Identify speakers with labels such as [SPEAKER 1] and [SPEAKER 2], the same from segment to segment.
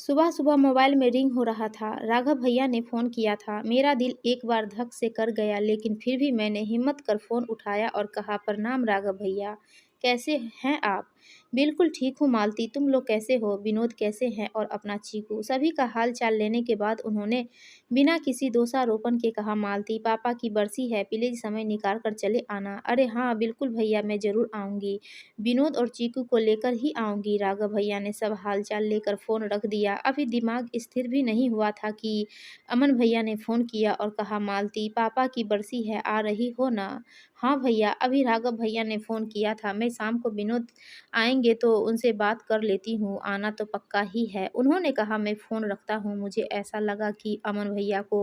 [SPEAKER 1] सुबह सुबह मोबाइल में रिंग हो रहा था। राघव भैया ने फ़ोन किया था। मेरा दिल एक बार धक से कर गया, लेकिन फिर भी मैंने हिम्मत कर फ़ोन उठाया और कहा, प्रणाम राघव भैया, कैसे हैं आप? बिल्कुल ठीक हूँ मालती, तुम लोग कैसे हो? विनोद कैसे हैं और अपना चीकू? सभी का हाल चाल लेने के बाद उन्होंने बिना किसी दोषारोपण के कहा, मालती पापा की बरसी है, प्लीज समय निकाल कर चले आना। अरे हाँ बिल्कुल भैया, मैं ज़रूर आऊँगी। विनोद और चीकू को लेकर ही आऊँगी। राघव भैया ने सब हालचाल लेकर फ़ोन रख दिया। अभी दिमाग स्थिर भी नहीं हुआ था कि अमन भैया ने फ़ोन किया और कहा, मालती पापा की बरसी है, आ रही हो ना? हाँ भैया, अभी राघव भैया ने फ़ोन किया था। मैं शाम को विनोद आएँगे तो उनसे बात कर लेती हूँ, आना तो पक्का ही है। उन्होंने कहा, मैं फ़ोन रखता हूँ। मुझे ऐसा लगा कि अमन भैया को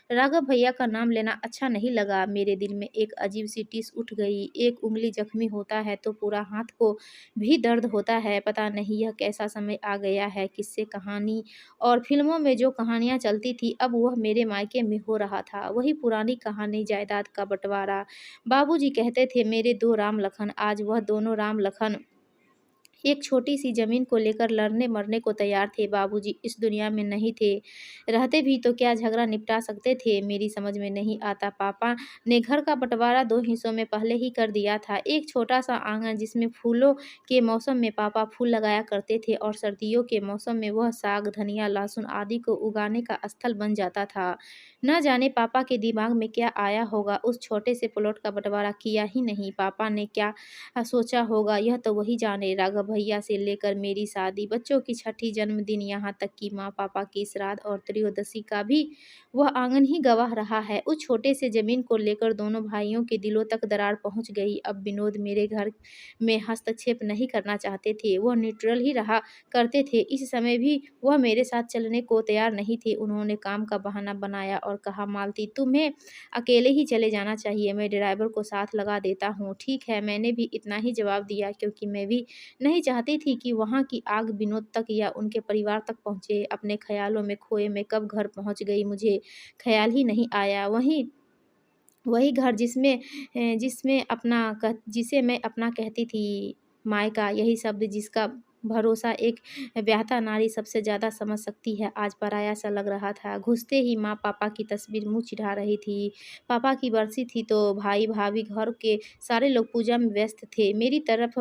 [SPEAKER 1] राघव भैया का नाम लेना अच्छा नहीं लगा। मेरे दिल में एक अजीब-सी टिस उठ गई। एक उँगली ज़ख्मी होता है तो पूरा हाथ को भी दर्द होता है। पता नहीं यह कैसा समय आ गया है। किस्से कहानी और फ़िल्मों में जो कहानियाँ चलती थी, अब वह मेरे मायके में हो रहा था। वही पुरानी कहानी, जायदाद का बँटवारा। बाबूजी कहते थे, मेरे 2 राम लखन। आज वह दोनों राम लखन एक छोटी-सी ज़मीन को लेकर लड़ने-मरने को तैयार थे। बाबूजी इस दुनिया में नहीं थे। रहते भी तो क्या झगड़ा निपटा सकते थे? मेरी समझ में नहीं आता। पापा ने घर का बँटवारा 2 हिस्सों में पहले ही कर दिया था। एक छोटा-सा आँगन जिसमें फूलों के मौसम में पापा फूल लगाया करते थे और सर्दियों के मौसम में वह साग, धनिया, लहसुन आदि को उगाने का स्थल बन जाता था। न जाने पापा के दिमाग में क्या आया होगा, उस छोटे से प्लॉट का बँटवारा किया ही नहीं। पापा ने क्या सोचा होगा, यह तो वही जाने। राघव भैया से लेकर मेरी शादी, बच्चों की छठी जन्मदिन, यहाँ तक कि माँ पापा की श्राद्ध और त्रयोदशी का भी वह आंगन ही गवाह रहा है। उस छोटे से जमीन को लेकर दोनों भाइयों के दिलों तक दरार पहुंच गई। अब विनोद मेरे घर में हस्तक्षेप नहीं करना चाहते थे, वह न्यूट्रल ही रहा करते थे। इस समय भी वह मेरे साथ चलने को तैयार नहीं थे। उन्होंने काम का बहाना बनाया और कहा, मालती तुम्हें अकेले ही चले जाना चाहिए, मैं ड्राइवर को साथ लगा देता हूँ। ठीक है, मैंने भी इतना ही जवाब दिया, क्योंकि मैं भी नहीं चाहती थी कि वहाँ की आग विनोद तक या उनके परिवार तक पहुँचे। अपने ख़्यालों में खोए मैं कब घर पहुँच गई, मुझे ख़्याल ही नहीं आया। वहीं वही घर जिसमें जिसे मैं अपना कहती थी, मायका, यही शब्द जिसका भरोसा एक ब्याहता नारी सबसे ज़्यादा समझ सकती है, आज पराया सा लग रहा था। घुसते ही माँ पापा की तस्वीर मुँह चिढ़ा रही थी। पापा की बरसी थी तो भाई-भाभी, घर के सारे लोग पूजा में व्यस्त थे। मेरी तरफ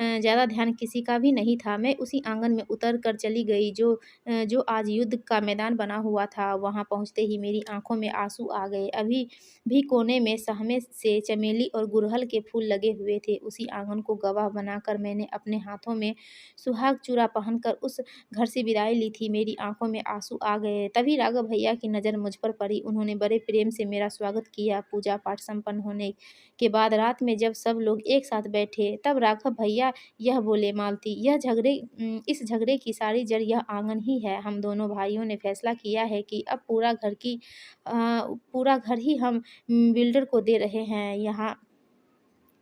[SPEAKER 1] ज़्यादा ध्यान किसी का भी नहीं था। मैं उसी आँगन में उतर कर चली गई जो आज युद्ध का मैदान बना हुआ था। वहाँ पहुँचते ही मेरी आँखों में आँसू आ गए। अभी भी कोने में सहमे से चमेली और गुड़हल के फूल लगे हुए थे। उसी आंगन को गवाह बनाकर मैंने अपने हाथों में सुहाग चूड़ा पहनकर उस घर से विदाई ली थी। मेरी आंखों में आंसू आ गए। तभी राघव भैया की नज़र मुझ पर पड़ी। उन्होंने बड़े प्रेम से मेरा स्वागत किया। पूजा पाठ संपन्न होने के बाद रात में जब सब लोग एक साथ बैठे, तब राघव भैया यह बोले, मालती, इस झगड़े की सारी जड़ यह आंगन ही है। हम दोनों भाइयों ने फैसला किया है कि अब पूरा घर ही हम बिल्डर को दे रहे हैं।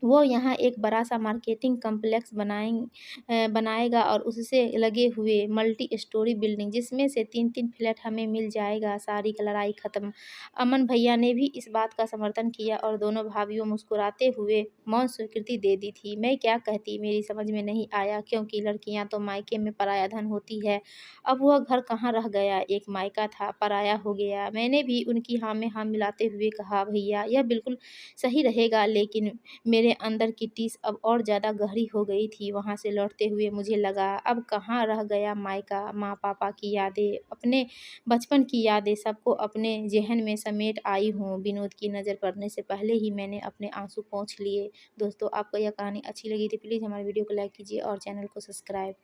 [SPEAKER 1] यहाँ एक बड़ा-सा मार्केटिंग कॉम्प्लेक्स बनाएगा और उससे लगे हुए मल्टी स्टोरी बिल्डिंग, जिसमें से 3-3 फ्लैट हमें मिल जाएगा। सारी लड़ाई खत्म। अमन भैया ने भी इस बात का समर्थन किया और दोनों भाइयों मुस्कुराते हुए मौन स्वीकृति दे दी थी। मैं क्या कहती, मेरी समझ में नहीं आया, क्योंकि लड़कियां तो मायके में पराया धन होती है। अब वह घर कहाँ रह गया? एक मायका था, पराया हो गया। मैंने भी उनकी हाँ में हाँ मिलाते हुए कहा, भैया यह बिल्कुल सही रहेगा, लेकिन मेरे अंदर की टीस अब और ज़्यादा गहरी हो गई थी। वहाँ से लौटते हुए मुझे लगा, अब कहाँ रह गया मायका, माँ-पापा की यादें, अपने बचपन की यादें, सबको अपने ज़हन में समेट आई हूँ। विनोद की नज़र पड़ने से पहले ही मैंने अपने आँसू पोंछ लिए। दोस्तों, आपको यह कहानी अच्छी लगी तो प्लीज़ हमारे वीडियो को लाइक कीजिए और चैनल को सब्सक्राइब